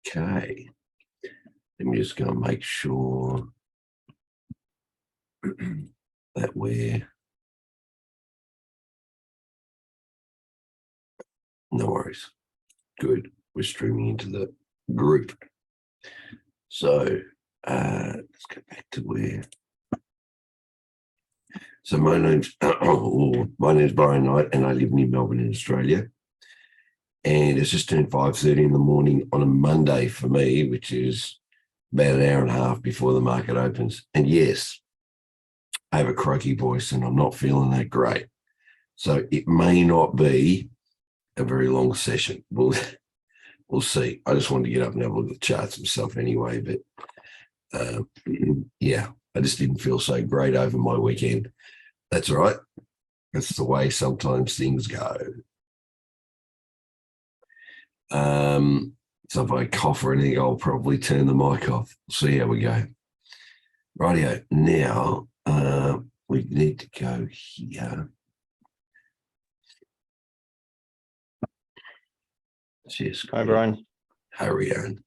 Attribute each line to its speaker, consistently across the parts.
Speaker 1: Okay. Let me just go and make sure that we're no worries. Good. We're streaming into the group. So let's go back to where. So my name's Brian Knight, and I live near Melbourne in Australia. And it's just turned 5:30 in the morning on a Monday for me, which is about an hour and a half before the market opens. And yes, I have a croaky voice and I'm not feeling that great. So it may not be a very long session. We'll see. I just wanted to get up and have a look at the charts myself anyway. But yeah, I just didn't feel so great over my weekend. That's all right. That's the way sometimes things go. So if I cough or anything, I'll probably turn the mic off. See how we go. Rightio. Now we need to go here. Cheers.
Speaker 2: Hi, Brian.
Speaker 1: Hurry on.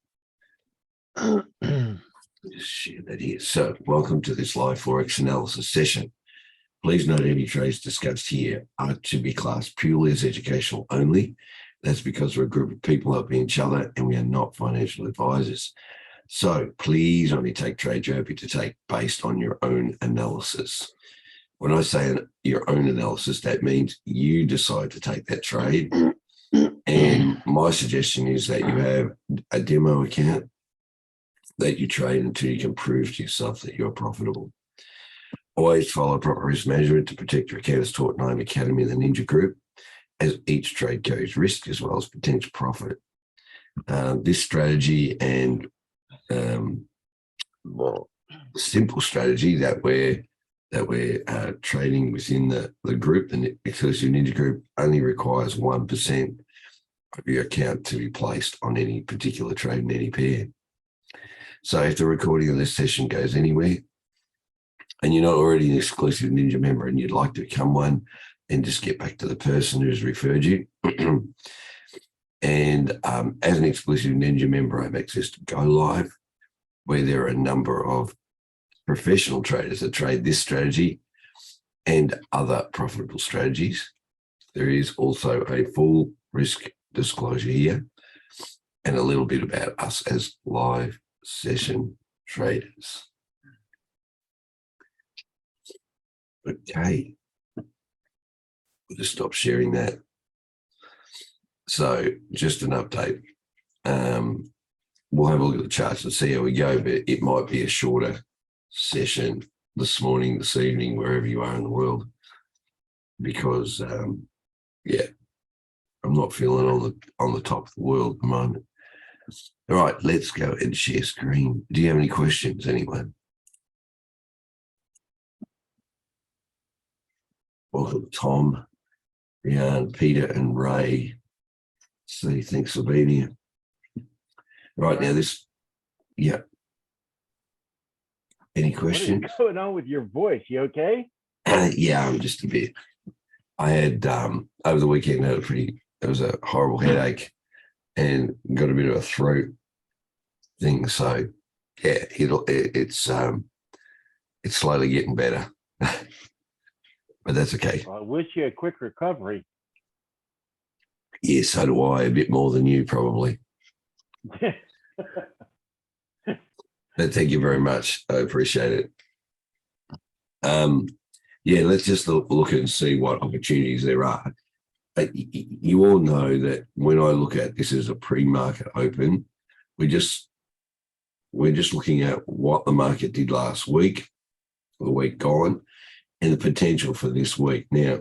Speaker 1: Just share that here. So welcome to this live Forex analysis session. Please note any trades discussed here are to be classed purely as educational only. That's because we're a group of people helping each other and we are not financial advisors. So please only take trades you're happy to take based on your own analysis. When I say your own analysis, that means you decide to take that trade. And my suggestion is that you have a demo account that you trade until you can prove to yourself that you're profitable. Always follow proper risk management to protect your account as taught in IM Academy and the Ninja Group, as each trade carries risk as well as potential profit. This strategy and the simple strategy that we're trading within the group, the Exclusive Ninja Group, only requires 1% of your account to be placed on any particular trade in any pair. So if the recording of this session goes anywhere and you're not already an Exclusive Ninja member and you'd like to become one, then just get back to the person who's referred you. And as an Exclusive Ninja member, I have access to Go Live, where there are a number of professional traders that trade this strategy and other profitable strategies. There is also a full risk disclosure here and a little bit about us as live session traders. Okay. We'll just stop sharing that. So just an update. We'll have a look at the charts and see how we go, but it might be a shorter session this morning, this evening, wherever you are in the world, because yeah, I'm not feeling on the top of the world at the moment. All right, let's go and share screen. Do you have any questions, anyone? Welcome, Tom, Rian, Peter, and Ray. See, thanks for being here. Right now, yeah. Any questions?
Speaker 3: What is going on with your voice? You okay?
Speaker 1: Yeah, I'm just a bit. I had over the weekend there was a horrible headache and got a bit of a throat thing. So yeah, it's slowly getting better, but that's okay.
Speaker 3: Well, I wish you a quick recovery.
Speaker 1: Yeah, so do I. A bit more than you probably. But thank you very much. I appreciate it. Yeah, let's just look and see what opportunities there are. You all know that when I look at this as a pre-market open, we're just looking at what the market did last week, the week gone, and the potential for this week. Now,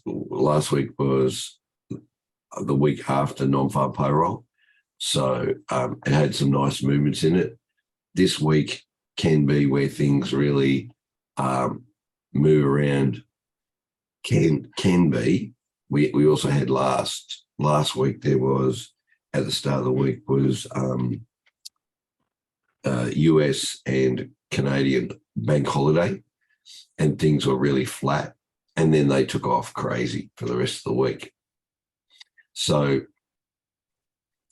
Speaker 1: last week was the week after non-farm payroll. So it had some nice movements in it. This week can be where things really move around. Can be. We also had last week, there was, at the start of the week, was US and Canadian bank holiday, and things were really flat, and then they took off crazy for the rest of the week. So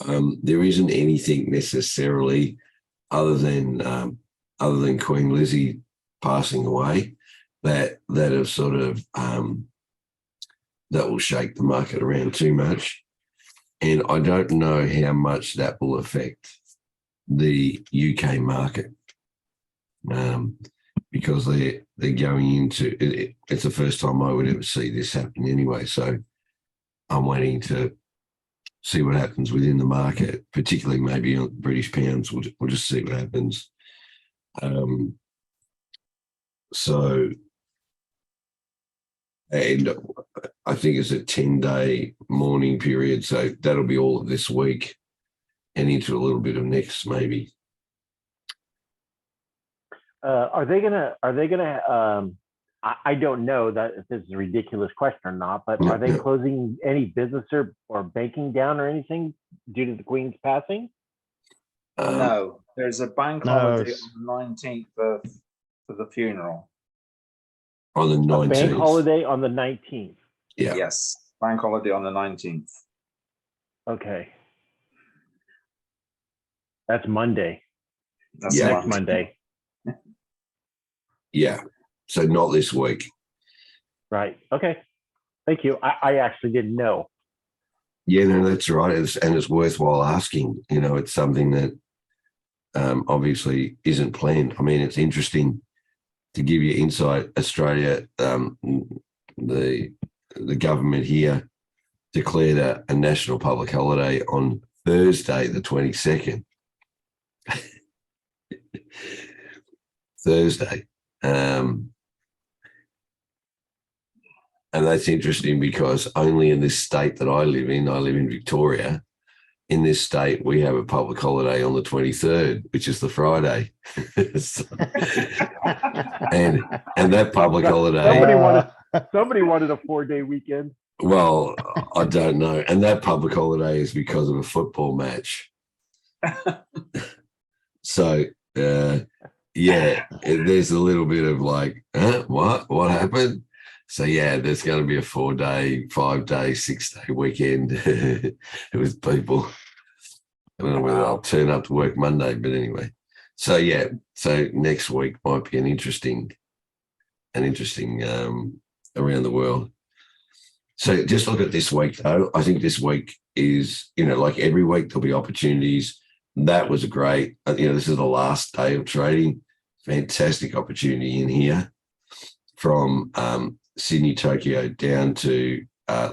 Speaker 1: There isn't anything necessarily other than Queen Lizzie passing away that have sort of that will shake the market around too much. And I don't know how much that will affect the UK market because they're going into it. It's the first time I would ever see this happen anyway. So I'm waiting to see what happens within the market, particularly maybe on British pounds. We'll just see what happens. So, and I think it's a 10-day mourning period. So that'll be all of this week and into a little bit of next, maybe.
Speaker 3: Are they gonna? I don't know that if this is a ridiculous question or not, but are they closing any business or banking down or anything due to the Queen's passing?
Speaker 2: No, there's a bank holiday on the 19th for the funeral.
Speaker 1: On the 19th.
Speaker 3: A bank holiday on the 19th.
Speaker 1: Yeah.
Speaker 2: Yes, bank holiday on the 19th.
Speaker 3: Okay. That's Monday.
Speaker 2: That's
Speaker 3: next Monday.
Speaker 1: Yeah. So not this week.
Speaker 3: Right. Okay. Thank you. I actually didn't know.
Speaker 1: Yeah, no, that's right. And it's worthwhile asking. You know, it's something that obviously isn't planned. I mean, it's interesting to give you insight. Australia, the government here declared a national public holiday on Thursday, the 22nd. Thursday. And that's interesting because only in this state that I live in Victoria, in this state, we have a public holiday on the 23rd, which is the Friday. and that public holiday.
Speaker 3: Somebody wanted a 4-day weekend.
Speaker 1: Well, I don't know. And that public holiday is because of a football match. So, yeah, there's a little bit of like, what happened? So, yeah, there's going to be a 4-day, 5-day, 6-day weekend with people. I don't know whether I'll turn up to work Monday, but anyway. So, yeah, so next week might be an interesting around the world. So just look at this week, though. I think this week is, like every week there'll be opportunities. That was great. This is the last day of trading. Fantastic opportunity in here from Sydney, Tokyo down to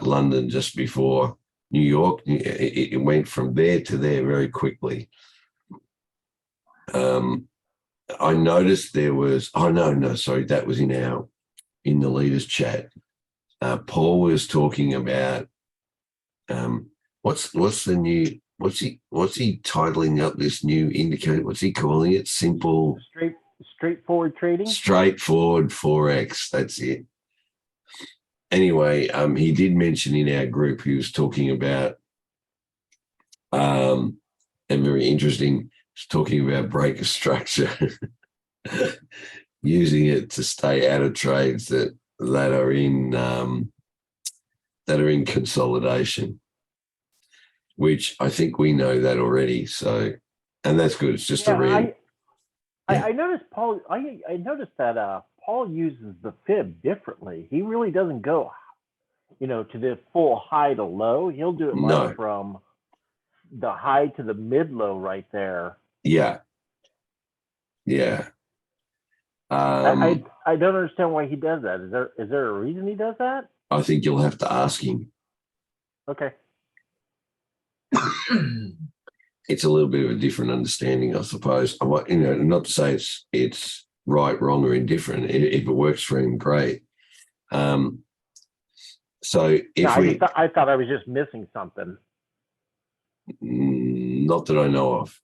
Speaker 1: London just before New York. It went from there to there very quickly. I noticed there was, that was in the leaders chat. Paul was talking about what's he titling up this new indicator? What's he calling it? Simple,
Speaker 3: straightforward trading.
Speaker 1: Straightforward Forex. That's it. Anyway, he did mention in our group he was talking about, and very interesting. He's talking about breaker structure, using it to stay out of trades that are in consolidation, which I think we know that already. So, and that's good. It's just a read.
Speaker 3: I noticed Paul. I noticed that Paul uses the fib differently. He really doesn't go, to the full high to low. He'll do it from the high to the mid low right there.
Speaker 1: Yeah. Yeah.
Speaker 3: I don't understand why he does that. Is there a reason he does that? I
Speaker 1: think you'll have to ask him.
Speaker 3: Okay.
Speaker 1: It's a little bit of a different understanding, I suppose. Not to say it's right, wrong, or indifferent. If it works for him, great. So
Speaker 3: I thought I was just missing something.
Speaker 1: Not that I know of.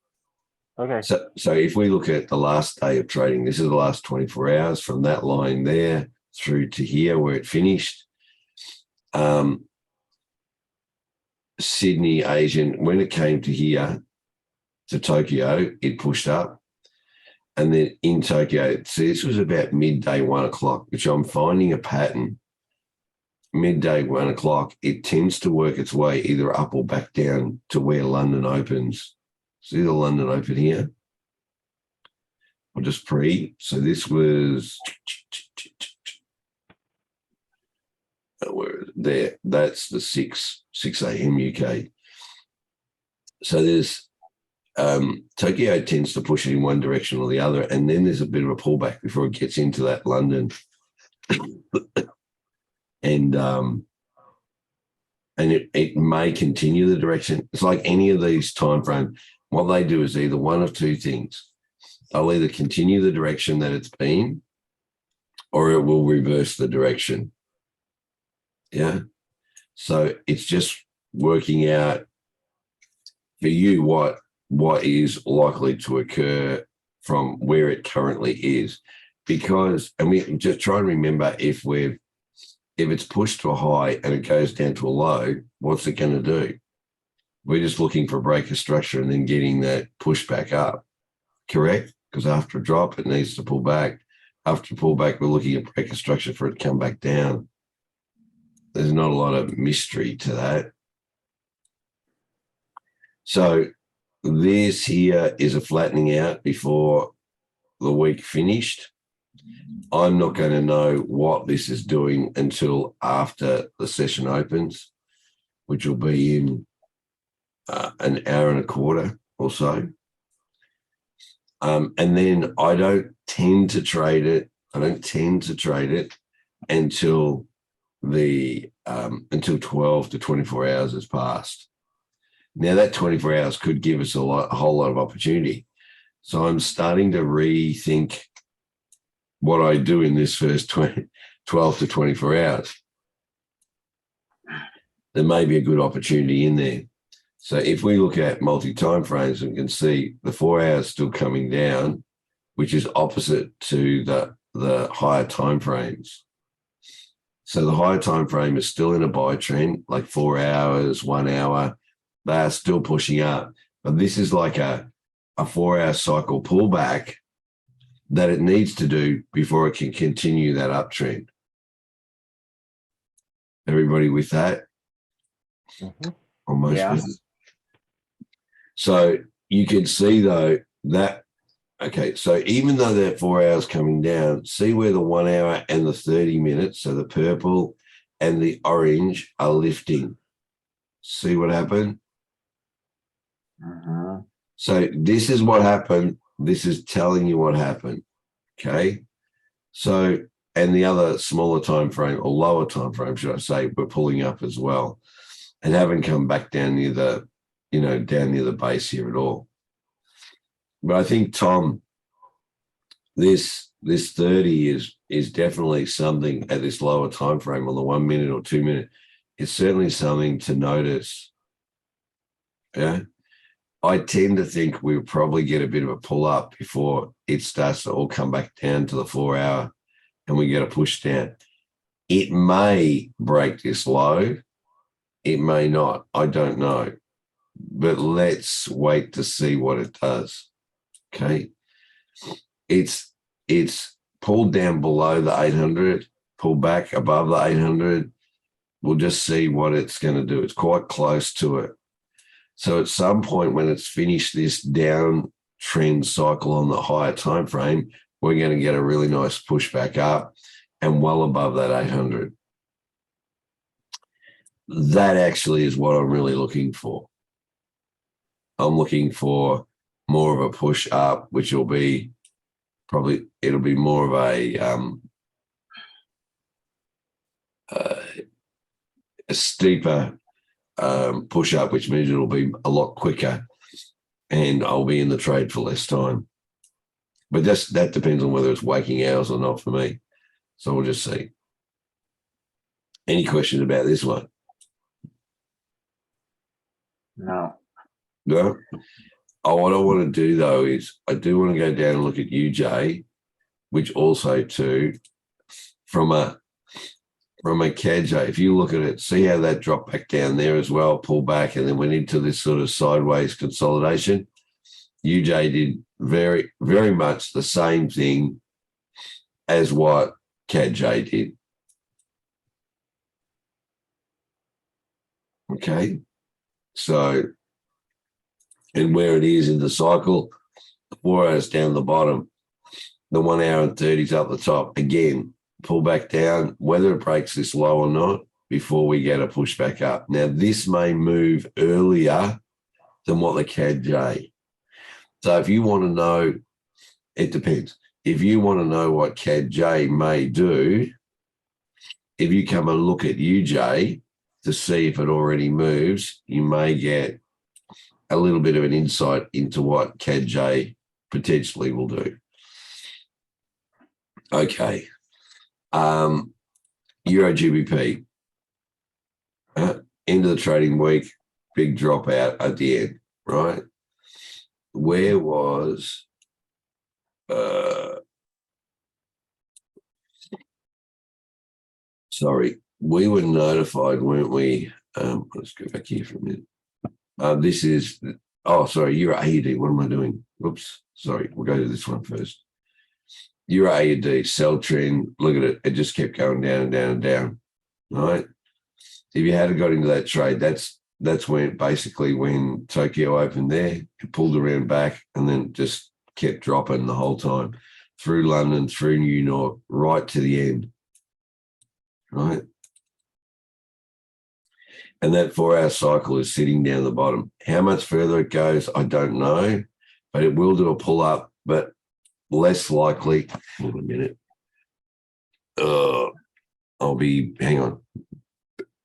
Speaker 3: Okay.
Speaker 1: So if we look at the last day of trading, this is the last 24 hours from that line there through to here where it finished. Sydney Asian, when it came to here, to Tokyo, it pushed up. And then in Tokyo, so this was about midday, 1 o'clock, which I'm finding a pattern midday, 1 o'clock, it tends to work its way either up or back down to where London opens. See the London open here? Or just pre. So this was where there. That's the 6 a.m. UK. So there's Tokyo tends to push it in one direction or the other, and then there's a bit of a pullback before it gets into that London. And it may continue the direction. It's like any of these time frames. What they do is either one of two things. They'll either continue the direction that it's been, or it will reverse the direction. Yeah. So it's just working out for you what is likely to occur from where it currently is. Because, and we just try and remember, if it's pushed to a high and it goes down to a low, what's it going to do? We're just looking for a break of structure and then getting that push back up, correct? Because after a drop, it needs to pull back. After a pullback, we're looking at break of structure for it to come back down. There's not a lot of mystery to that. So this here is a flattening out before the week finished. I'm not going to know what this is doing until after the session opens, which will be in an hour and a quarter or so. And then I don't tend to trade it. Until until 12 to 24 hours has passed. Now that 24 hours could give us a whole lot of opportunity. So I'm starting to rethink what I do in this first 12 to 24 hours. There may be a good opportunity in there. So if we look at multi-time frames, we can see the 4 hours still coming down, which is opposite to the higher time frames. So the higher time frame is still in a buy trend, like 4 hours, 1 hour. They are still pushing up. But this is like a 4-hour cycle pullback that it needs to do before it can continue that uptrend. Everybody with that?
Speaker 3: Mm-hmm.
Speaker 1: Almost.
Speaker 2: Yeah.
Speaker 1: So you can see though that, okay, so even though that 4 hours coming down, see where the 1 hour and the 30 minutes, so the purple and the orange are lifting. See what happened?
Speaker 2: Uh-huh.
Speaker 1: So this is what happened. This is telling you what happened. Okay. So, and the other smaller time frame or lower time frame, should I say, we're pulling up as well and haven't come back down near the, down near the base here at all. But I think, Tom, this 30 is definitely something at this lower time frame on the 1 minute or 2 minute. It's certainly something to notice. Yeah. I tend to think we'll probably get a bit of a pull up before it starts to all come back down to the 4 hour and we get a push down. It may break this low. It may not. I don't know. But let's wait to see what it does. Okay. It's pulled down below the 800, pulled back above the 800. We'll just see what it's going to do. It's quite close to it. So at some point when it's finished this downtrend cycle on the higher time frame, we're going to get a really nice push back up and well above that 800. That actually is what I'm really looking for. I'm looking for more of a push up, which will be probably, it'll be more of a steeper push up, which means it'll be a lot quicker and I'll be in the trade for less time. But that depends on whether it's waking hours or not for me. So we'll just see. Any questions about this one?
Speaker 2: No.
Speaker 1: No? Oh, what I want to do though is I do want to go down and look at UJ, which also too, from a CAD, if you look at it, see how that dropped back down there as well, pull back, and then went into this sort of sideways consolidation. UJ did very, very much the same thing as what CAD did. Okay. So, and where it is in the cycle, 4 hours down the bottom, the 1 hour and 30's up the top. Again, pull back down, whether it breaks this low or not, before we get a push back up. Now, this may move earlier than what the CAD-J. So if you want to know, it depends. If you want to know what CAD-J may do, if you come and look at UJ to see if it already moves, you may get a little bit of an insight into what CAD-J potentially will do. Okay. Euro GBP. End of the trading week, big drop out at the end, right? Where was sorry, we were notified, weren't we? Let's go back here for a minute. This is, oh, sorry, Euro AUD. What am I doing? Whoops, sorry, we'll go to this one first. Euro AUD, sell trend, look at it. It just kept going down and down and down, right? If you hadn't got into that trade, that's when basically when Tokyo opened there, it pulled around back and then just kept dropping the whole time through London, through New York, right to the end, right? And that 4-hour cycle is sitting down the bottom. How much further it goes, I don't know, but it will do a pull up, but less likely. Hold on a minute. I'll be, hang on.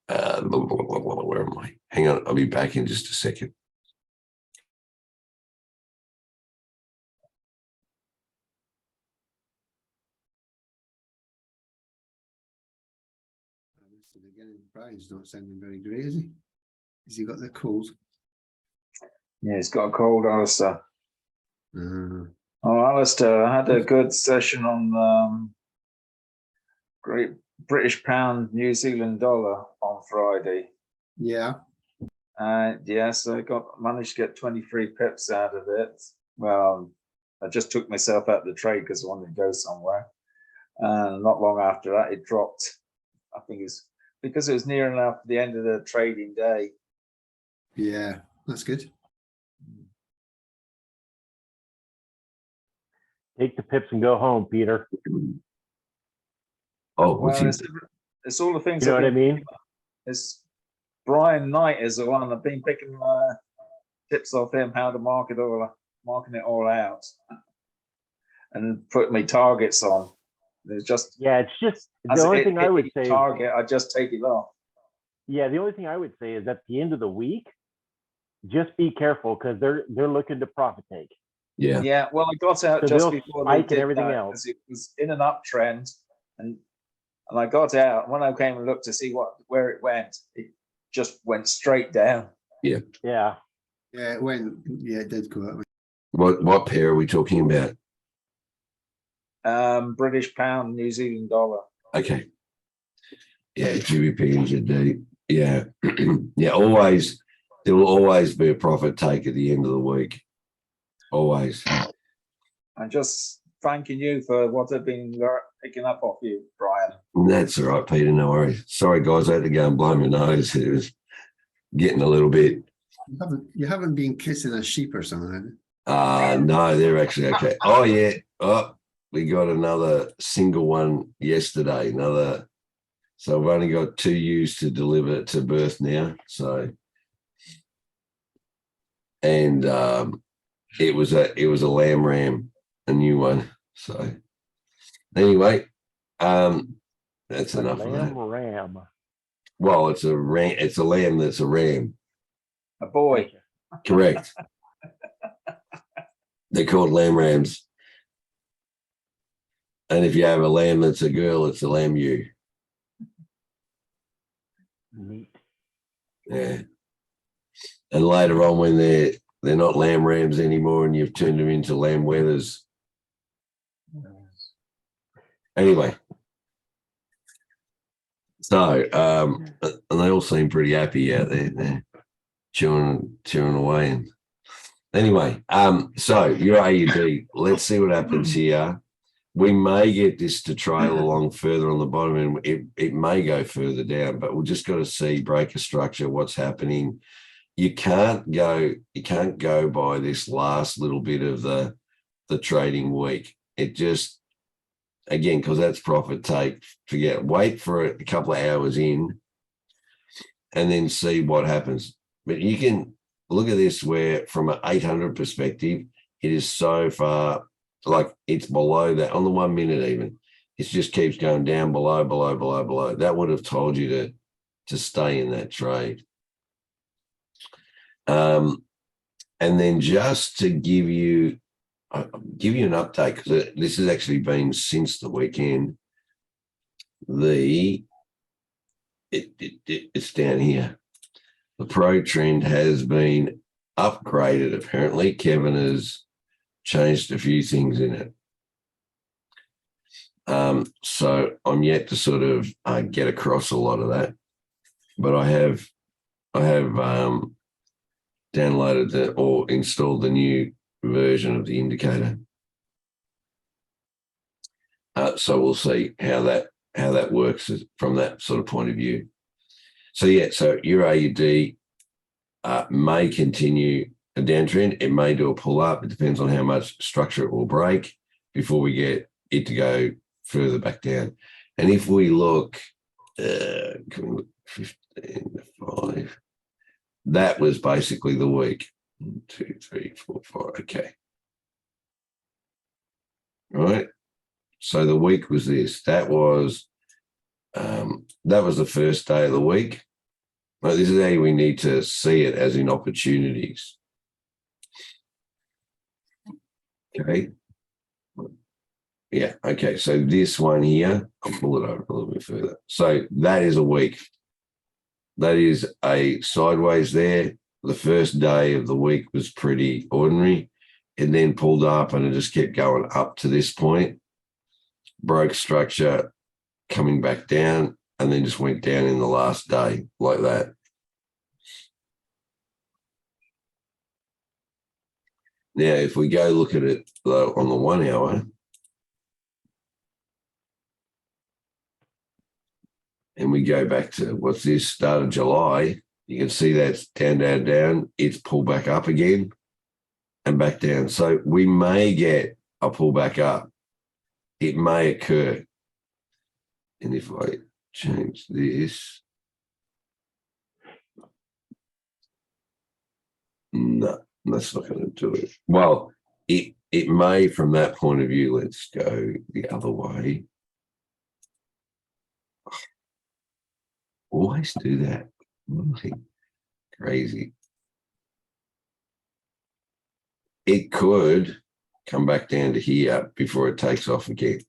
Speaker 1: Where am I? Hang on, I'll be back in just a second.
Speaker 4: Brian's not sounding very great, is he? Has he got the cold?
Speaker 2: Yeah, he's got a cold, Alistair. Oh, Alistair, I had a good session on Great British Pound, New Zealand dollar on Friday.
Speaker 4: Yeah.
Speaker 2: Yes, I managed to get 23 pips out of it. Well, I just took myself out of the trade because I wanted to go somewhere. And not long after that, it dropped. I think it's because it was near enough the end of the trading day.
Speaker 4: Yeah, that's good.
Speaker 3: Take the pips and go home, Peter.
Speaker 1: Oh,
Speaker 2: well, it's all the things.
Speaker 3: You know what I mean?
Speaker 2: It's Brian Knight is the one I've been picking tips off him how to marking it all out, and put me targets on. There's just
Speaker 3: it's just the only thing I would say.
Speaker 2: Target, I just take it off.
Speaker 3: Yeah, the only thing I would say is at the end of the week, just be careful because they're looking to profit take.
Speaker 1: Yeah.
Speaker 2: Yeah. Well, I got out
Speaker 3: So
Speaker 2: just before they did
Speaker 3: everything
Speaker 2: that,
Speaker 3: else.
Speaker 2: it was in an uptrend, and I got out. When I came and looked to see where it went, it just went straight down.
Speaker 1: Yeah.
Speaker 3: Yeah.
Speaker 4: Yeah, it went. Yeah, it did go that way.
Speaker 1: What pair are we talking about?
Speaker 2: British pound, New Zealand dollar.
Speaker 1: Okay. Yeah, GBP and GD. Yeah. Yeah, always. There will always be a profit take at the end of the week. Always.
Speaker 2: I'm just thanking you for what I've been picking up off you, Brian.
Speaker 1: That's all right, Peter. No worries. Sorry, guys. I had to go and blow my nose. It was getting a little bit.
Speaker 4: You haven't been kissing a sheep or something, have you?
Speaker 1: No, they're actually okay. Oh, yeah. Oh, we got another single one yesterday. So I've only got 2 ewes to deliver to birth now. So, and it was a lamb ram, a new one. So anyway, that's enough of that.
Speaker 3: Ram.
Speaker 1: Well, it's a ram. It's a lamb that's a ram.
Speaker 2: A boy.
Speaker 1: Correct. They're called lamb rams. And if you have a lamb that's a girl, it's a lamb ewe.
Speaker 3: Neat.
Speaker 1: Yeah. And later on, when they're not lamb rams anymore, and you've turned them into lamb wethers. Anyway, so and they all seem pretty happy out there. They're chewing away. And anyway, so your AUD. Let's see what happens here. we may get this to trail along further on the bottom, and it may go further down, but we've just got to see breaker structure, what's happening. You can't go by this last little bit of the trading week. It just, again, because that's profit take, forget, wait for a couple of hours in and then see what happens. But you can look at this where from an 800 perspective, it is so far, like it's below that on the 1 minute even. It just keeps going down below. That would have told you to stay in that trade. And then just to give you an update, because this has actually been since the weekend. It's down here. The pro trend has been upgraded. Apparently, Kevin has changed a few things in it. So I'm yet to sort of get across a lot of that, but I have downloaded or installed the new version of the indicator. So we'll see how that works from that sort of point of view. So yeah, so your AUD may continue a downtrend. It may do a pull up. It depends on how much structure it will break before we get it to go further back down. And if we look, can we look 15 to 5? That was basically the week. 1, 2, 3, 4, 5. Okay. Right. So the week was this. That was the first day of the week. Right, this is how we need to see it, as in opportunities. Okay. Yeah. Okay. So this one here, I'll pull it over a little bit further. So that is a week. That is a sideways there. The first day of the week was pretty ordinary. It then pulled up and it just kept going up to this point. Broke structure, coming back down, and then just went down in the last day like that. Now, if we go look at it though on the 1 hour, and we go back to what's this, start of July, you can see that's down. It's pulled back up again and back down. So we may get a pull back up. It may occur. And if I change this, no, that's not going to do it. Well, it may from that point of view. Let's go the other way. Always do that. Crazy. It could come back down to here before it takes off again.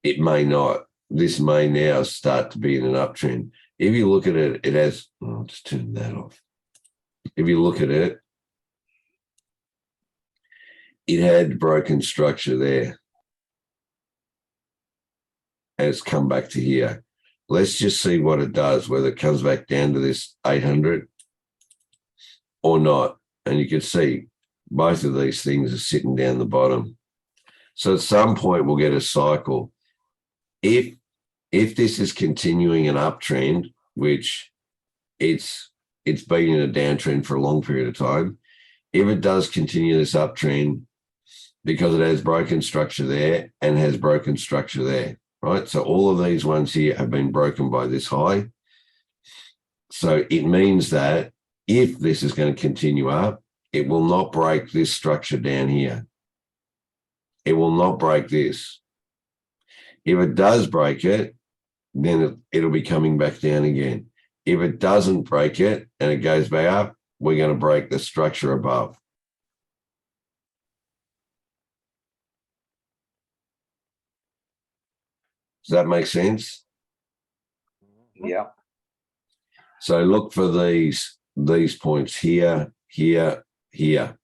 Speaker 1: It may not. This may now start to be in an uptrend. If you look at it, it has, I'll just turn that off. If you look at it, it had broken structure there. And it's come back to here. Let's just see what it does, whether it comes back down to this 800 or not. And you can see both of these things are sitting down the bottom. So at some point we'll get a cycle. If this is continuing an uptrend, which it's been in a downtrend for a long period of time, if it does continue this uptrend, because it has broken structure there and has broken structure there, right? So all of these ones here have been broken by this high. So it means that if this is going to continue up, it will not break this structure down here. It will not break this. If it does break it, then it'll be coming back down again. If it doesn't break it and it goes back up, we're going to break the structure above. Does that make sense?
Speaker 2: Yeah.
Speaker 1: So look for these points here, here, here.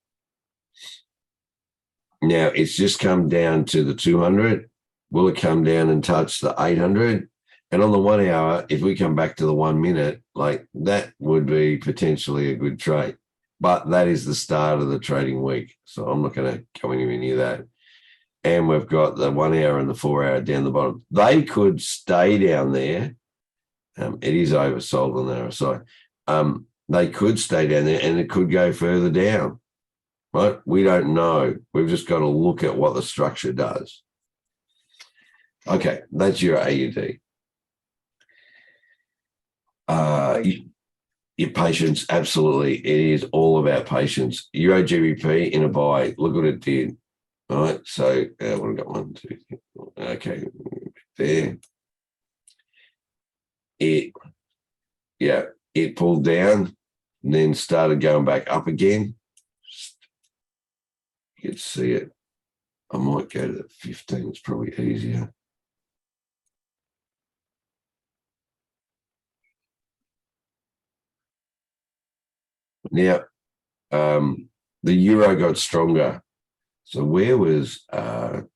Speaker 1: Now it's just come down to the 200. Will it come down and touch the 800? And on the 1 hour, if we come back to the 1 minute, like that would be potentially a good trade. But that is the start of the trading week. So I'm not going to go anywhere near that. and we've got the 1 hour and the 4 hour down the bottom. They could stay down there. It is oversold on the RSI. They could stay down there and it could go further down, right? We don't know. We've just got to look at what the structure does. Okay, that's your AUD. Your patience, absolutely. It is all about patience. Euro GBP in a buy, look what it did. All right, so what have got 1, 2, 3, 4. Okay, there. It pulled down and then started going back up again. You can see it. I might go to the 15, it's probably easier. Now, the euro got stronger. So where were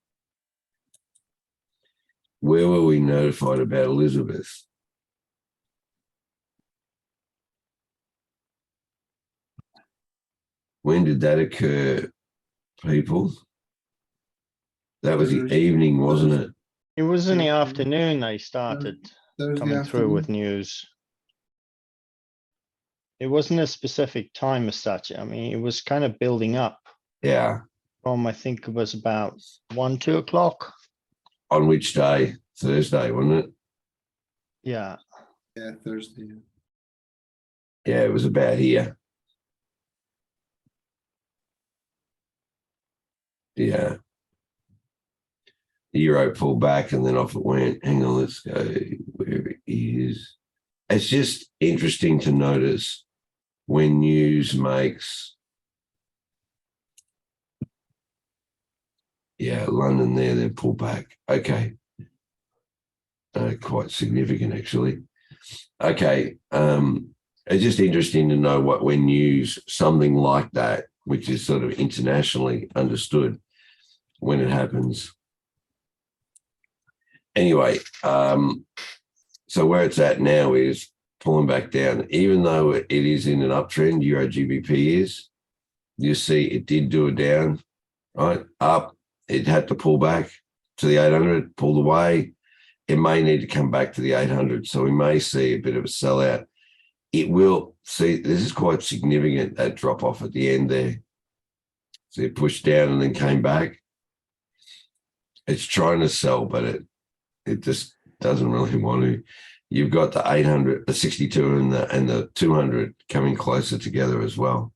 Speaker 1: we notified about Elizabeth? When did that occur, people? That was the evening, wasn't it?
Speaker 5: It was in the afternoon they started
Speaker 4: Thursday
Speaker 5: coming through with
Speaker 4: afternoon.
Speaker 5: news. It wasn't a specific time as such. I mean, it was kind of building up
Speaker 1: Yeah.
Speaker 5: from, I think it was about 1, 2 o'clock.
Speaker 1: On which day? Thursday, wasn't it?
Speaker 5: Yeah.
Speaker 4: Yeah, Thursday.
Speaker 1: Yeah, it was about here. Yeah. The euro pulled back and then off it went. Hang on, let's go where it is. It's just interesting to notice when news makes, London there, they pull back. Okay. Quite significant, actually. Okay. It's just interesting to know when news, something like that, which is sort of internationally understood when it happens. Anyway, so where it's at now is pulling back down. Even though it is in an uptrend, Euro GBP is, you see it did do a down, right? Up, it had to pull back to the 800, pulled away. It may need to come back to the 800. So we may see a bit of a sellout. It will see, this is quite significant, that drop off at the end there. So it pushed down and then came back. It's trying to sell, but it just doesn't really want to. You've got the 800, the 62 and the 200 coming closer together as well,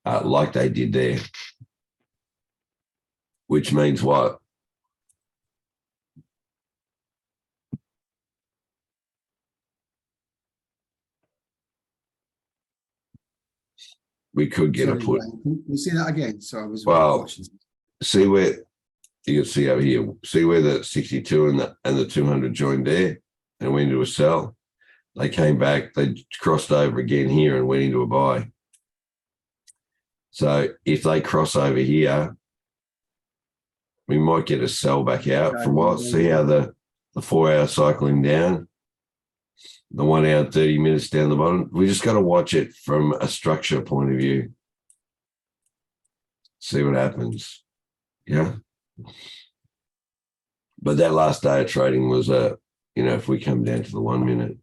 Speaker 1: like they did there, which means what? We could get
Speaker 4: Sorry,
Speaker 1: a put.
Speaker 4: Brian, can you say that again? So I was
Speaker 1: Well,
Speaker 4: watching.
Speaker 1: see where you can see over here. See where the 62 and the 200 joined there and went into a sell. They came back. They crossed over again here and went into a buy. So if they cross over here, we might get a sell back out for a while. See how the 4 hour cycling down, the 1 hour, 30 minutes down the bottom. We just got to watch it from a structure point of view. See what happens. Yeah. But that last day of trading was if we come down to the 1 minute,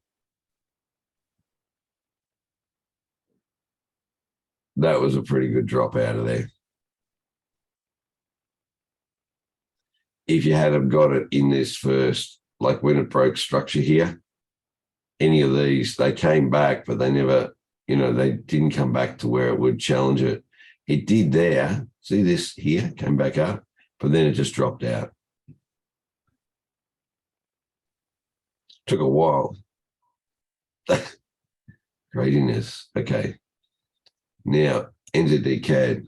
Speaker 1: that was a pretty good drop out of there. If you had have got it in this first, like when it broke structure here, any of these, they came back, but they never, they didn't come back to where it would challenge it. It did there. See this here, came back up, but then it just dropped out. Took a while. Craziness. Okay. Now, NZD CAD.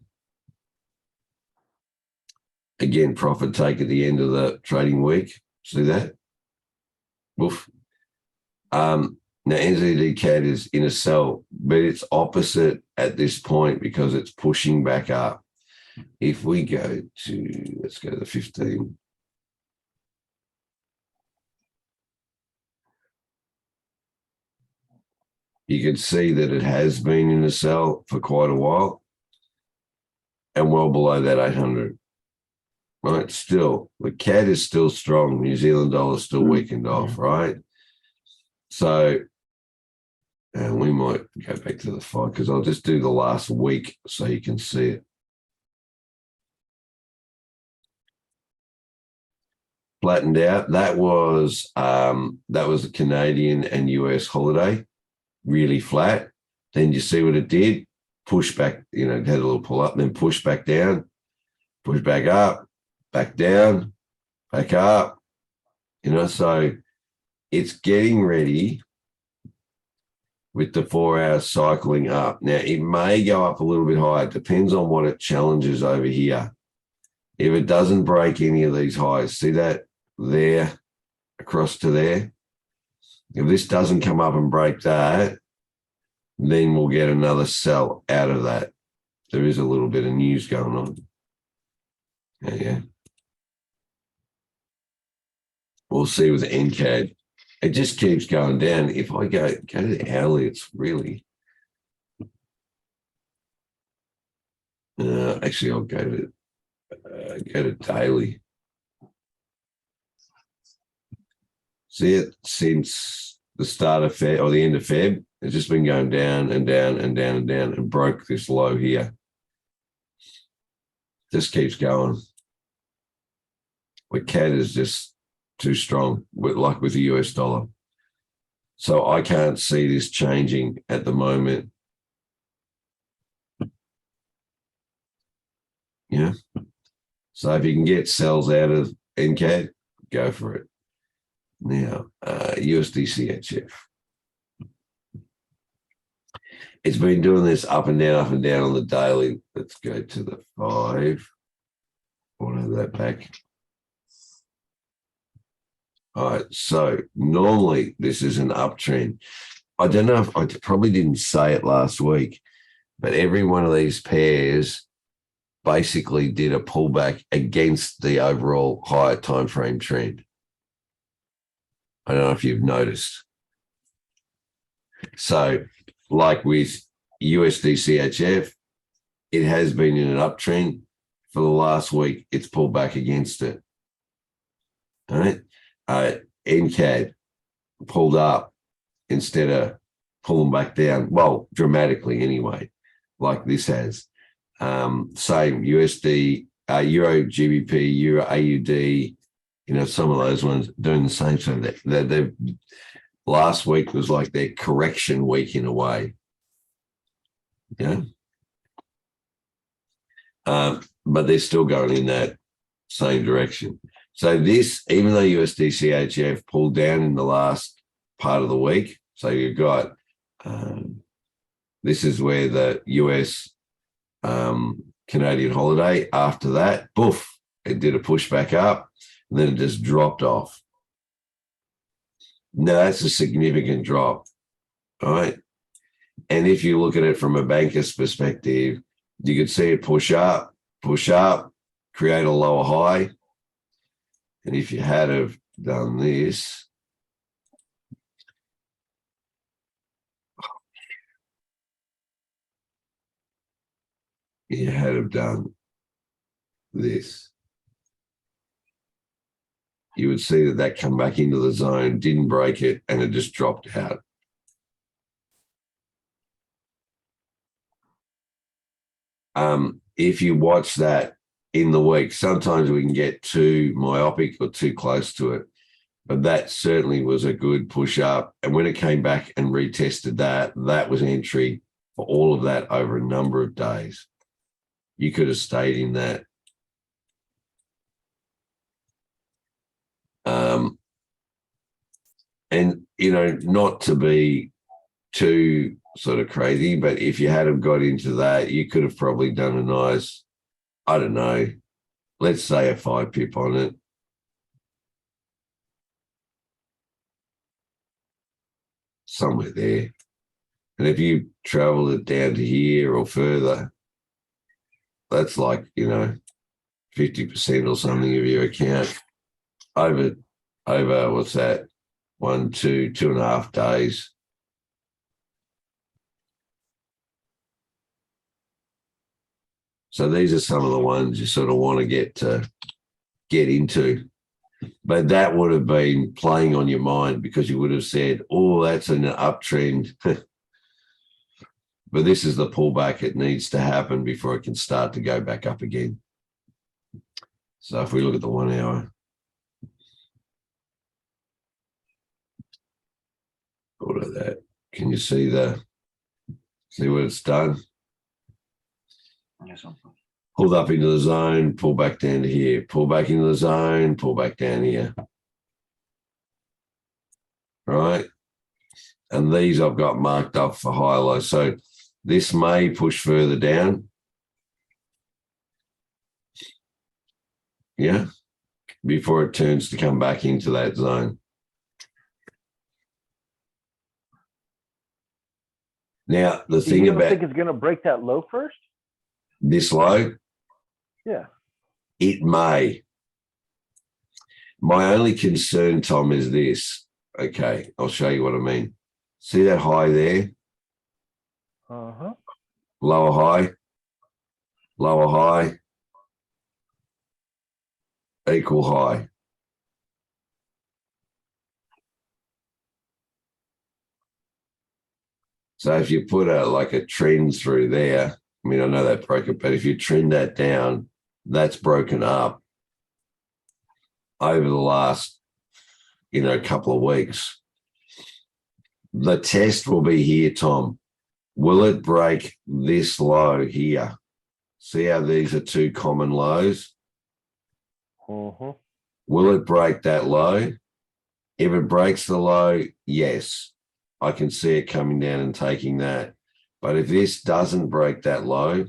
Speaker 1: Again, profit take at the end of the trading week. See that? Woof. Now, NZD CAD is in a sell, but it's opposite at this point because it's pushing back up. If we go to, let's go to the 15. You can see that it has been in a sell for quite a while and well below that 800. right? Still, the CAD is still strong. New Zealand dollar is still weakened off, right? So, and we might go back to the fight because I'll just do the last week so you can see it. Flattened out. That was a Canadian and US holiday, really flat. Then you see what it did? Push back, it had a little pull up, then push back down, push back up, back down, back up. So it's getting ready with the 4 hours cycling up. Now, it may go up a little bit higher. It depends on what it challenges over here. If it doesn't break any of these highs, see that there across to there? If this doesn't come up and break that, then we'll get another sell out of that. There is a little bit of news going on. Yeah. We'll see with the NCAD. It just keeps going down. If I go to the hourly, it's really actually I'll go to daily. See it since the start of Feb or the end of Feb. It's just been going down and down and down and down and broke this low here. Just keeps going. But CAD is just too strong, like with the US dollar. So I can't see this changing at the moment. Yeah. So if you can get sells out of NCAD, go for it. Now, USD It's been doing this up and down on the daily. Let's go to the 5. We'll have that back. All right, so normally this is an uptrend. I don't know if I probably didn't say it last week, but every one of these pairs basically did a pullback against the overall higher time frame trend. I don't know if you've noticed. So, like with USD it has been in an uptrend. For the last week, it's pulled back against it. All right. NCAD pulled up instead of pulling back down. Well, dramatically anyway, like this has. Same USD, Euro GBP, Euro AUD, some of those ones doing the same thing. They last week was like their correction week in a way. Yeah. But they're still going in that same direction. So this, even though USD CHF pulled down in the last part of the week, so you've got, this is where the US Canadian holiday, after that, poof, it did a push back up, and then it just dropped off. Now, that's a significant drop, all right? And if you look at it from a banker's perspective, you could see it push up, create a lower high. And if you had have done this, you had have done this, you would see that come back into the zone, didn't break it, and it just dropped out. If you watch that in the week, sometimes we can get too myopic or too close to it, but that certainly was a good push up. And when it came back and retested that was entry for all of that over a number of days. You could have stayed in that. And, not to be too sort of crazy, but if you had have got into that, you could have probably done a nice, I don't know, let's say a 5 pip on it. Somewhere there. And if you travel it down to here or further, that's like, 50% or something of your account over what's that? 1, 2, 2.5 days. So these are some of the ones you sort of want to get to get into. But that would have been playing on your mind because you would have said, oh, that's an uptrend. But this is the pullback. It needs to happen before it can start to go back up again. So if we look at the 1 hour, what of that? Can you see what it's done?
Speaker 2: Yes,
Speaker 1: Pulled up into the zone, pull back down to here, pull back into the zone, pull back down here. Right? And these I've got marked up for high low. So this may push further down. Yeah. Before it turns to come back into that zone. Now, the thing
Speaker 3: You don't
Speaker 1: about
Speaker 3: think it's going to break that low first?
Speaker 1: this low,
Speaker 3: Yeah.
Speaker 1: it may. My only concern, Tom, is this. Okay, I'll show you what I mean. See that high there?
Speaker 3: Uh-huh.
Speaker 1: Lower high, lower high, equal high. So if you put a trend through there, I mean, I know that broke it, but if you trend that down, that's broken up over the last, couple of weeks. The test will be here, Tom. Will it break this low here? See how these are two common lows?
Speaker 3: Uh-huh.
Speaker 1: Will it break that low? If it breaks the low, yes, I can see it coming down and taking that. But if this doesn't break that low,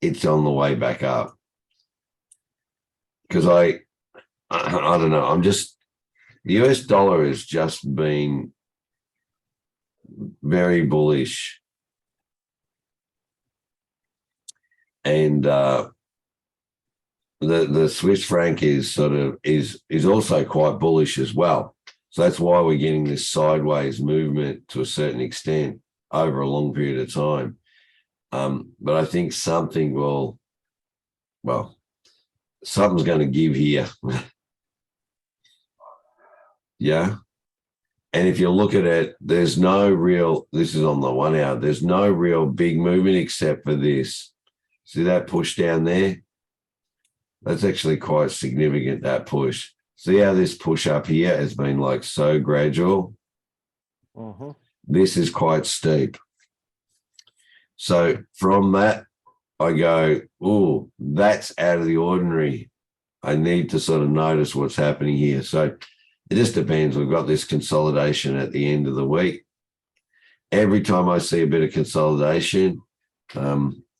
Speaker 1: it's on the way back up. Because I don't know, the US dollar has just been very bullish. And the Swiss franc is also quite bullish as well. So that's why we're getting this sideways movement to a certain extent over a long period of time. But I think something's going to give here. Yeah. And if you look at it, this is on the 1 hour, there's no real big movement except for this. See that push down there? That's actually quite significant, that push. See how this push up here has been so gradual?
Speaker 3: Uh-huh.
Speaker 1: This is quite steep. So from that, I go, oh, that's out of the ordinary. I need to sort of notice what's happening here. So it just depends. We've got this consolidation at the end of the week. Every time I see a bit of consolidation,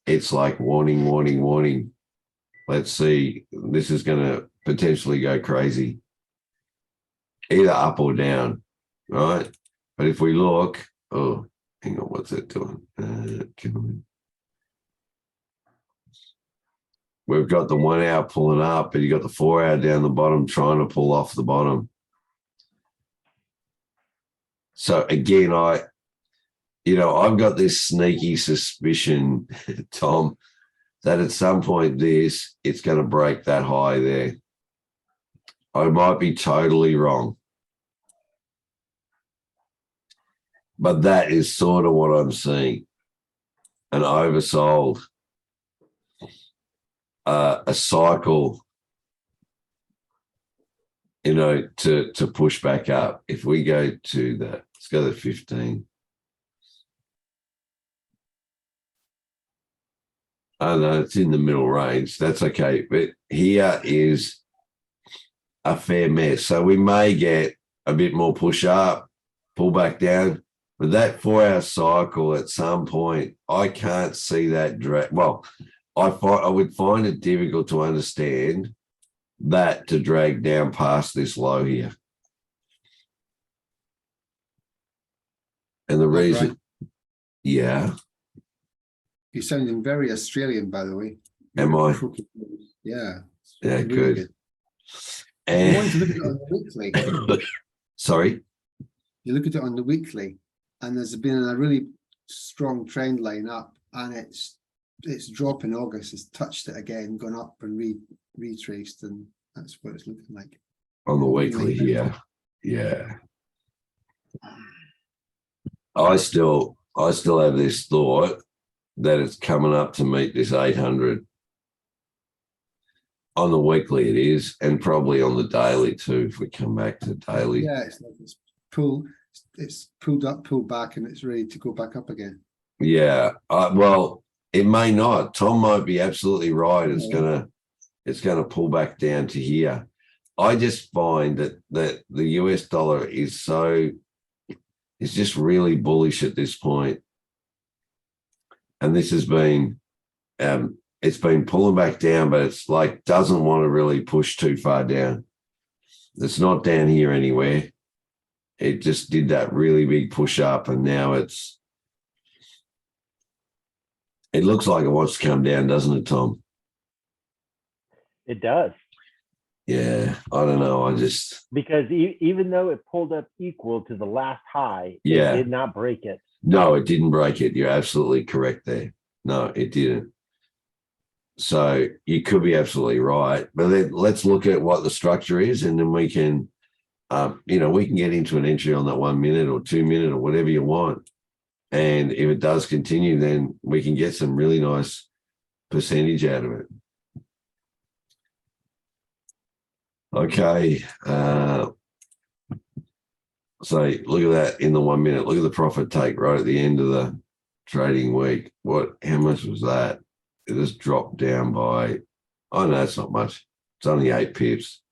Speaker 1: it's like warning, warning, warning. Let's see, this is going to potentially go crazy, either up or down, right? But if we look, oh, hang on, what's that doing? We've got the 1 hour pulling up, but you got the 4 hour down the bottom trying to pull off the bottom. So again, I've got this sneaky suspicion, Tom, that at some point it's going to break that high there. I might be totally wrong. But that is sort of what I'm seeing. An oversold, a cycle, to push back up. If we go to that, let's go to 15. Oh no, it's in the middle range. That's okay. But here is a fair mess. So we may get a bit more push up, pull back down. But that 4 hour cycle at some point, I can't see that drag. Well, I would find it difficult to understand that to drag down past this low here. And the reason, yeah.
Speaker 4: You're sounding very Australian, by the way.
Speaker 1: Am I?
Speaker 4: Yeah.
Speaker 1: Yeah,
Speaker 4: really
Speaker 1: good.
Speaker 4: You
Speaker 1: And
Speaker 4: want to look at it on the weekly.
Speaker 1: sorry?
Speaker 4: You look at it on the weekly, and there's been a really strong trend line up, and it's its drop in August has touched it again, gone up and retraced, and that's what it's looking like.
Speaker 1: On the weekly here. Yeah. I still have this thought that it's coming up to meet this 800. On the weekly it is, and probably on the daily too, if we come back to daily.
Speaker 4: Yeah, it's like it's pulled up, pulled back, and it's ready to go back up again.
Speaker 1: Yeah. Well, it may not. Tom might be absolutely right. It's gonna pull back down to here. I just find that the US dollar is just really bullish at this point. And this has been it's been pulling back down, but it's like doesn't want to really push too far down. It's not down here anywhere. It just did that really big push up, and now it looks like it wants to come down, doesn't it, Tom?
Speaker 3: It does.
Speaker 1: Yeah, I don't know.
Speaker 3: Because even though it pulled up equal to the last high,
Speaker 1: Yeah.
Speaker 3: it did not break it.
Speaker 1: No, it didn't break it. You're absolutely correct there. No, it didn't. So you could be absolutely right. But then let's look at what the structure is, and then we can, we can get into an entry on that 1 minute or 2 minute or whatever you want. And if it does continue, then we can get some really nice percentage out of it. Okay. So look at that in the 1 minute. Look at the profit take right at the end of the trading week. How much was that? It just dropped down by, oh no, it's not much. It's only 8 pips.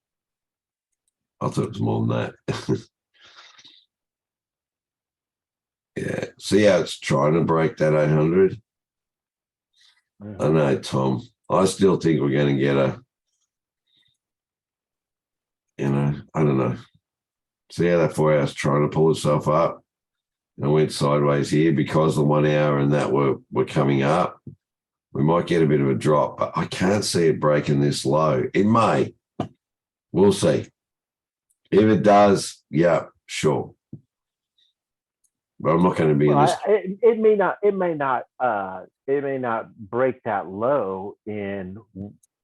Speaker 1: I thought it was more than that. Yeah. See how it's trying to break that 800?
Speaker 3: Mm-hmm.
Speaker 1: I know, Tom. I still think we're going to get I don't know. See how that 4 hours trying to pull itself up? And it went sideways here because the 1 hour and that were coming up. We might get a bit of a drop, but I can't see it breaking this low. It may. We'll see. If it does, yeah, sure. But I'm not going to be in this.
Speaker 3: It may not break that low in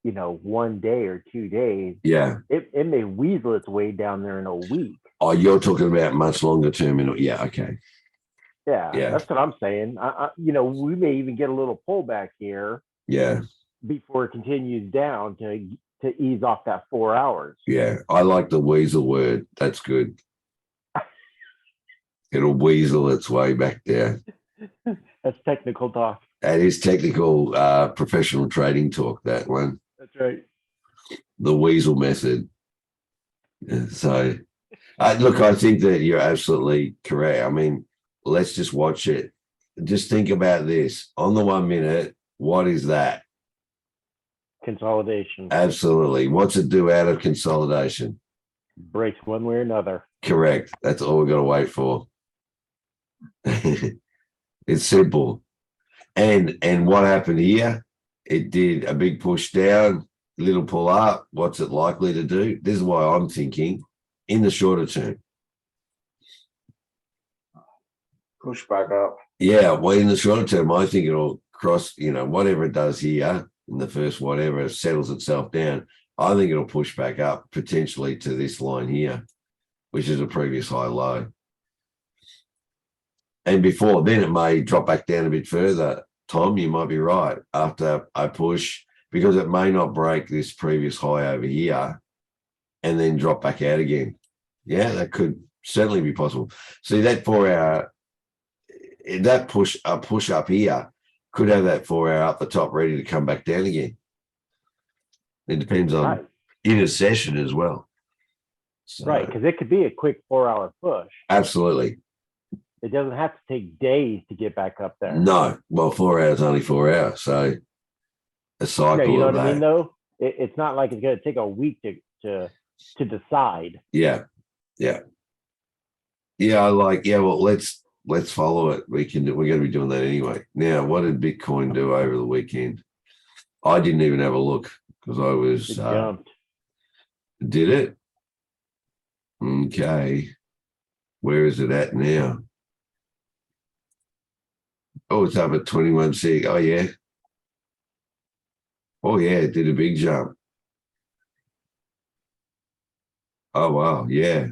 Speaker 3: 1 day or 2 days.
Speaker 1: Yeah.
Speaker 3: It may weasel its way down there in a week.
Speaker 1: Oh, you're talking about much longer term. Yeah. Okay.
Speaker 3: Yeah,
Speaker 1: Yeah.
Speaker 3: that's what I'm saying. We may even get a little pullback here.
Speaker 1: Yeah.
Speaker 3: Before it continues down to ease off that 4 hours.
Speaker 1: Yeah. I like the weasel word. That's good. It'll weasel its way back down.
Speaker 3: That's technical talk.
Speaker 1: That is technical professional trading talk, that one.
Speaker 3: That's right.
Speaker 1: The weasel method. So, look, I think that you're absolutely correct. I mean, let's just watch it. Just think about this. On the 1 minute, what is that?
Speaker 3: Consolidation.
Speaker 1: Absolutely. What's it do out of consolidation?
Speaker 3: Breaks one way or another.
Speaker 1: Correct. That's all we've got to wait for. It's simple. And what happened here? It did a big push down, little pull up. What's it likely to do? This is why I'm thinking in the shorter term.
Speaker 2: Push back up.
Speaker 1: Yeah, well, in the shorter term, I think it'll cross, whatever it does here in the first whatever, settles itself down. I think it'll push back up potentially to this line here, which is a previous high low. And before then, it may drop back down a bit further. Tom, you might be right after I push, because it may not break this previous high over here and then drop back out again. Yeah, that could certainly be possible. See, that 4 hour, that push up here could have that 4 hour up the top ready to come back down again. It depends on in a session as well. So,
Speaker 3: right, because it could be a quick 4 hour push.
Speaker 1: Absolutely.
Speaker 3: It doesn't have to take days to get back up there.
Speaker 1: No, well, 4 hours, only 4 hours. So a cycle.
Speaker 3: You know
Speaker 1: of
Speaker 3: what I mean,
Speaker 1: that.
Speaker 3: though? It's not like it's going to take a week to decide.
Speaker 1: Yeah. Well, let's follow it. We're going to be doing that anyway. Now, what did Bitcoin do over the weekend? I didn't even have a look because I was
Speaker 3: It jumped.
Speaker 1: Did it? Okay. Where is it at now? Oh, it's up at 21.6. Oh, yeah. Oh yeah, it did a big jump. Oh wow, yeah.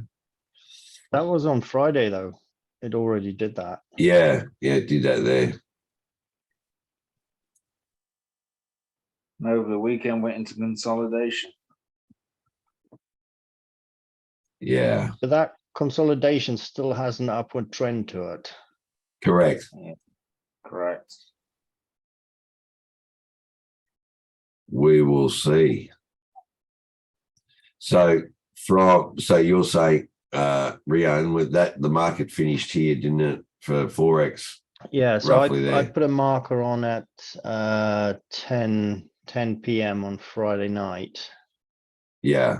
Speaker 5: That was on Friday though. It already did that.
Speaker 1: Yeah, it did that there.
Speaker 2: And over the weekend went into consolidation.
Speaker 1: Yeah,
Speaker 5: But that consolidation still has an upward trend to it.
Speaker 1: correct.
Speaker 2: Correct.
Speaker 1: We will see. So you're saying, Rian, with that the market finished here, didn't it, for Forex?
Speaker 5: Yeah, so
Speaker 1: Roughly
Speaker 5: I
Speaker 1: there.
Speaker 5: put a marker on at 10 p.m. on Friday night.
Speaker 1: Yeah.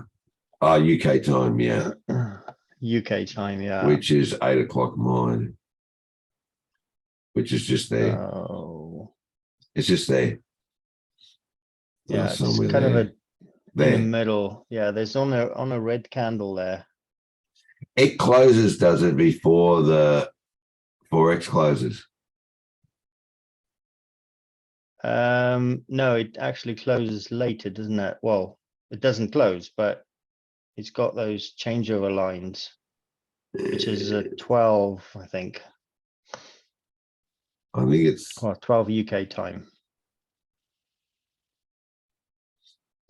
Speaker 1: UK time, yeah.
Speaker 5: UK time, yeah.
Speaker 1: Which is 8 o'clock mine. Which is just there.
Speaker 5: Oh,
Speaker 1: It's just there.
Speaker 5: yeah, it's
Speaker 1: Somewhere
Speaker 5: kind of
Speaker 1: there.
Speaker 5: a in
Speaker 1: There.
Speaker 5: the middle. Yeah, there's on a red candle there.
Speaker 1: It closes, does it, before the Forex closes?
Speaker 5: No, it actually closes later, doesn't it? Well, it doesn't close, but it's got those changeover lines, which is 12, I think,
Speaker 1: I think it's,
Speaker 5: or 12 UK time.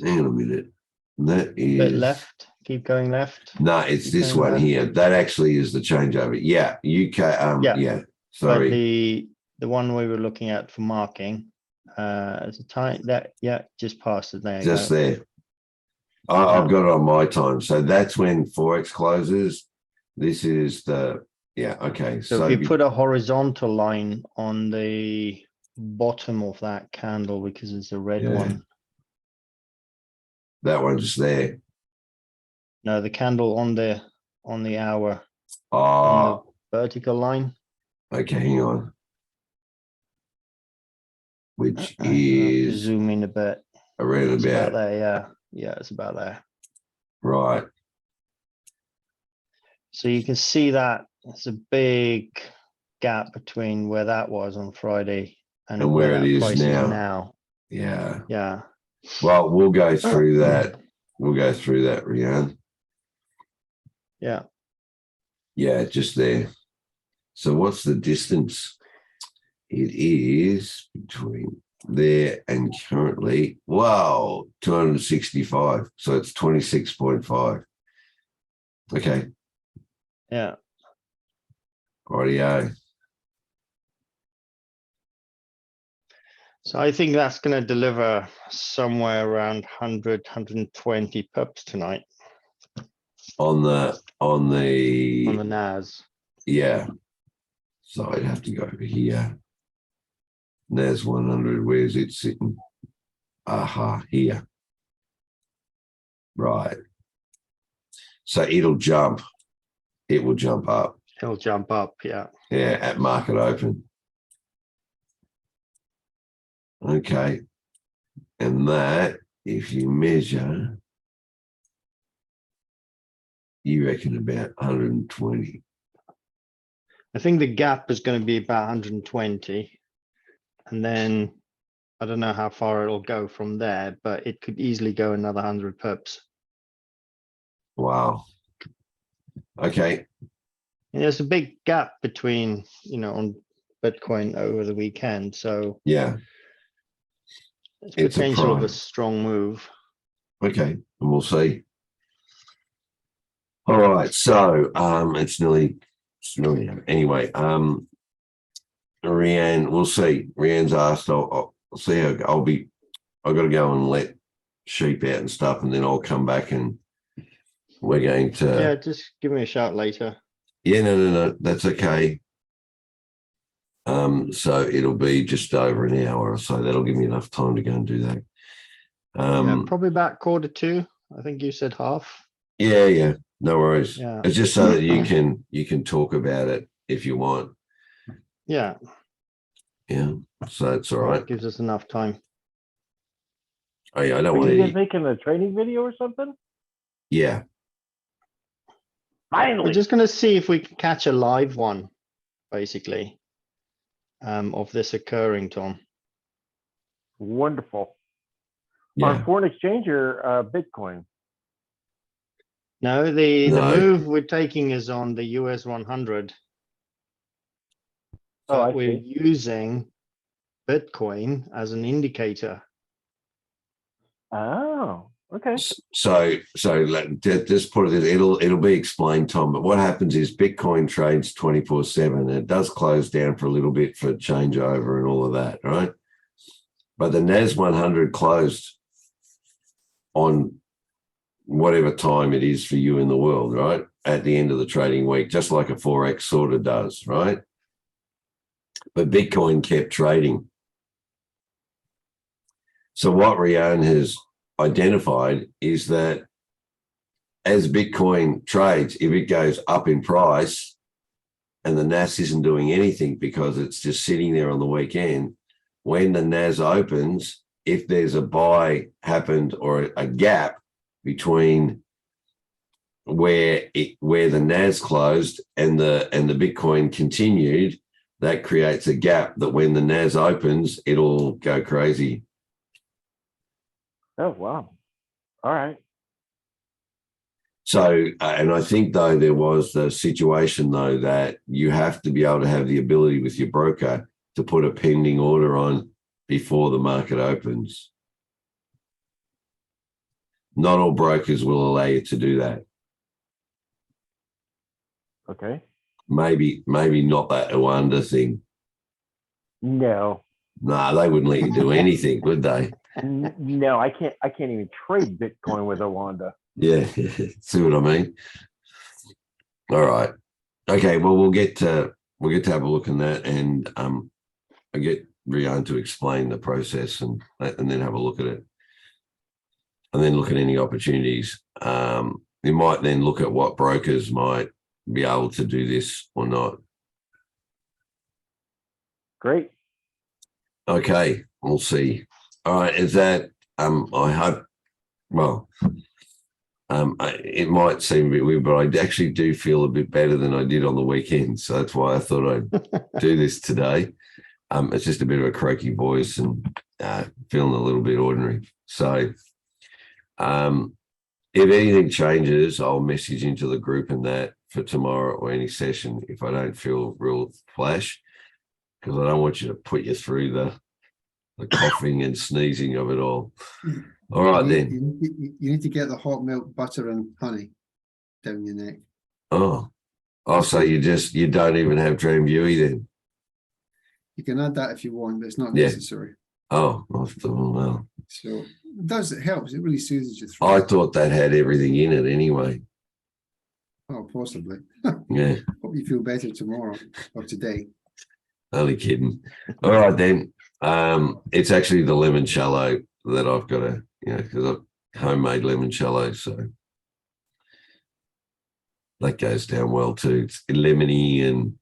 Speaker 1: hang on a minute. That
Speaker 5: Bit
Speaker 1: is
Speaker 5: left, keep going left.
Speaker 1: no, it's
Speaker 5: Keep
Speaker 1: this
Speaker 5: going
Speaker 1: one
Speaker 5: left.
Speaker 1: here. That actually is the changeover. Yeah, UK.
Speaker 5: Yeah.
Speaker 1: Yeah.
Speaker 5: But
Speaker 1: Sorry.
Speaker 5: the one we were looking at for marking, it's a time that, yeah, just past it. There you
Speaker 1: Just
Speaker 5: go.
Speaker 1: there. I've got it on my time. So that's when Forex closes. This is the, yeah, okay.
Speaker 5: So if you put a horizontal line on the bottom of that candle, because it's a red
Speaker 1: Yeah.
Speaker 5: one.
Speaker 1: That one's there.
Speaker 5: No, the candle on the hour, on
Speaker 1: Oh,
Speaker 5: the vertical line.
Speaker 1: okay, hang on. Which
Speaker 5: I have to
Speaker 1: is
Speaker 5: zoom in a bit.
Speaker 1: around
Speaker 5: It's about
Speaker 1: about,
Speaker 5: there, yeah. Yeah, it's about there.
Speaker 1: right.
Speaker 5: So you can see that it's a big gap between where that was on Friday and
Speaker 1: And
Speaker 5: where
Speaker 1: where it
Speaker 5: that
Speaker 1: is
Speaker 5: price is
Speaker 1: now.
Speaker 5: now.
Speaker 1: Yeah.
Speaker 5: Yeah.
Speaker 1: Well, we'll go through that. We'll go through that, Rian.
Speaker 5: Yeah.
Speaker 1: Yeah, just there. So what's the distance? It is between there and currently, wow, 265. So it's 26.5. Okay.
Speaker 5: Yeah.
Speaker 1: Rightio.
Speaker 5: So I think that's going to deliver somewhere around 100, 120 pips tonight
Speaker 1: On the
Speaker 5: on the NAS.
Speaker 1: yeah. So I'd have to go over here. NAS 100, where's it sitting? Aha, here. Right. So it'll jump. It will jump up.
Speaker 5: It'll jump up, yeah.
Speaker 1: Yeah, at market open. Okay. And that, if you measure, you reckon about 120.
Speaker 5: I think the gap is going to be about 120. And then I don't know how far it'll go from there, but it could easily go another 100 pips.
Speaker 1: Wow. Okay.
Speaker 5: And there's a big gap between, on Bitcoin over the weekend. So
Speaker 1: Yeah.
Speaker 5: it's
Speaker 1: It's a
Speaker 5: potential of
Speaker 1: prime.
Speaker 5: a strong move.
Speaker 1: Okay. And we'll see. All right. So it's nearly anyway. Rianne, we'll see. Rianne's asked, I'll see how I've got to go and let sheep out and stuff, and then I'll come back and we're going to.
Speaker 5: Yeah, just give me a shout later.
Speaker 1: Yeah, no, that's okay. So it'll be just over an hour or so. That'll give me enough time to go and do that.
Speaker 5: Yeah, probably about 1:45. I think you said half.
Speaker 1: Yeah, no worries.
Speaker 5: Yeah.
Speaker 1: It's just so that you can talk about it if you want.
Speaker 5: Yeah.
Speaker 1: Yeah, so it's all right.
Speaker 5: It gives us enough time.
Speaker 1: Oh yeah, I don't
Speaker 3: Are
Speaker 1: want
Speaker 3: you guys
Speaker 1: any.
Speaker 3: making a training video or something?
Speaker 1: Yeah,
Speaker 3: Finally.
Speaker 5: We're just going to see if we can catch a live one, basically, of this occurring, Tom.
Speaker 3: Wonderful. On foreign exchange or Bitcoin?
Speaker 5: No, the
Speaker 1: No.
Speaker 5: move we're taking is on the US 100.
Speaker 3: Oh, I
Speaker 5: But we're
Speaker 3: see.
Speaker 5: using Bitcoin as an indicator.
Speaker 3: Oh, okay.
Speaker 1: So just put it. It'll be explained, Tom. But what happens is Bitcoin trades 24/7. It does close down for a little bit for changeover and all of that, right? But the NAS 100 closed on whatever time it is for you in the world, right? At the end of the trading week, just like a Forex sort of does, right? But Bitcoin kept trading. So what Rian has identified is that as Bitcoin trades, if it goes up in price and the NAS isn't doing anything because it's just sitting there on the weekend, when the NAS opens, if there's a buy happened or a gap between where the NAS closed and the Bitcoin continued, that creates a gap that when the NAS opens, it'll go crazy.
Speaker 3: Oh, wow. All right.
Speaker 1: So, and I think though there was the situation though that you have to be able to have the ability with your broker to put a pending order on before the market opens. Not all brokers will allow you to do that.
Speaker 3: Okay.
Speaker 1: Maybe not that Awanda thing.
Speaker 3: No.
Speaker 1: Nah, they wouldn't let you do anything, would they?
Speaker 3: No, I can't even trade Bitcoin with Awanda.
Speaker 1: Yeah, see what I mean? All right. Okay, well we'll get to have a look in that, and I get Rian to explain the process and then have a look at it. And then look at any opportunities. You might then look at what brokers might be able to do this or not.
Speaker 3: Great.
Speaker 1: Okay, we'll see. All right, is that I hope, well, it might seem a bit weird, but I actually do feel a bit better than I did on the weekend. So that's why I thought I'd do this today. It's just a bit of a croaky voice and feeling a little bit ordinary. So if anything changes, I'll message into the group and that for tomorrow or any session if I don't feel real flash, because I don't want you to put you through the coughing and sneezing of it all. All right, then.
Speaker 4: You need to get the hot milk, butter, and honey down your neck.
Speaker 1: Oh, so you don't even have Drambuie then?
Speaker 4: You can add that if you want, but it's not
Speaker 1: Yeah.
Speaker 4: necessary.
Speaker 1: Oh, well.
Speaker 4: So it helps. It really soothes your
Speaker 1: I
Speaker 4: throat.
Speaker 1: thought that had everything in it anyway.
Speaker 4: Oh, possibly.
Speaker 1: Yeah,
Speaker 4: Hope you feel better tomorrow or today.
Speaker 1: only kidding. All right, then. It's actually the limoncello that I've got to, because I've homemade limoncello, so that goes down well too. It's lemony and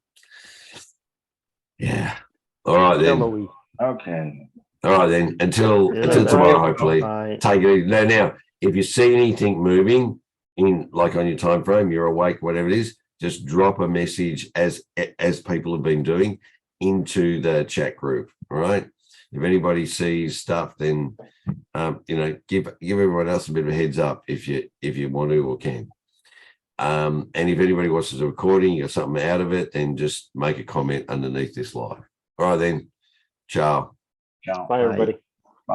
Speaker 1: yeah. All right then.
Speaker 3: Louis.
Speaker 2: Okay.
Speaker 1: All right then. Until
Speaker 5: Yeah,
Speaker 1: tomorrow,
Speaker 3: bye.
Speaker 1: hopefully.
Speaker 5: Bye.
Speaker 1: Take it easy. Now, if you see anything moving in, like on your time frame, you're awake, whatever it is, just drop a message as people have been doing into the chat group. All right. If anybody sees stuff, then give everyone else a bit of a heads up if you want to or can. And if anybody wants to do a recording, you got something out of it, then just make a comment underneath this live. All right then. Ciao.
Speaker 2: Ciao.
Speaker 3: Bye, everybody.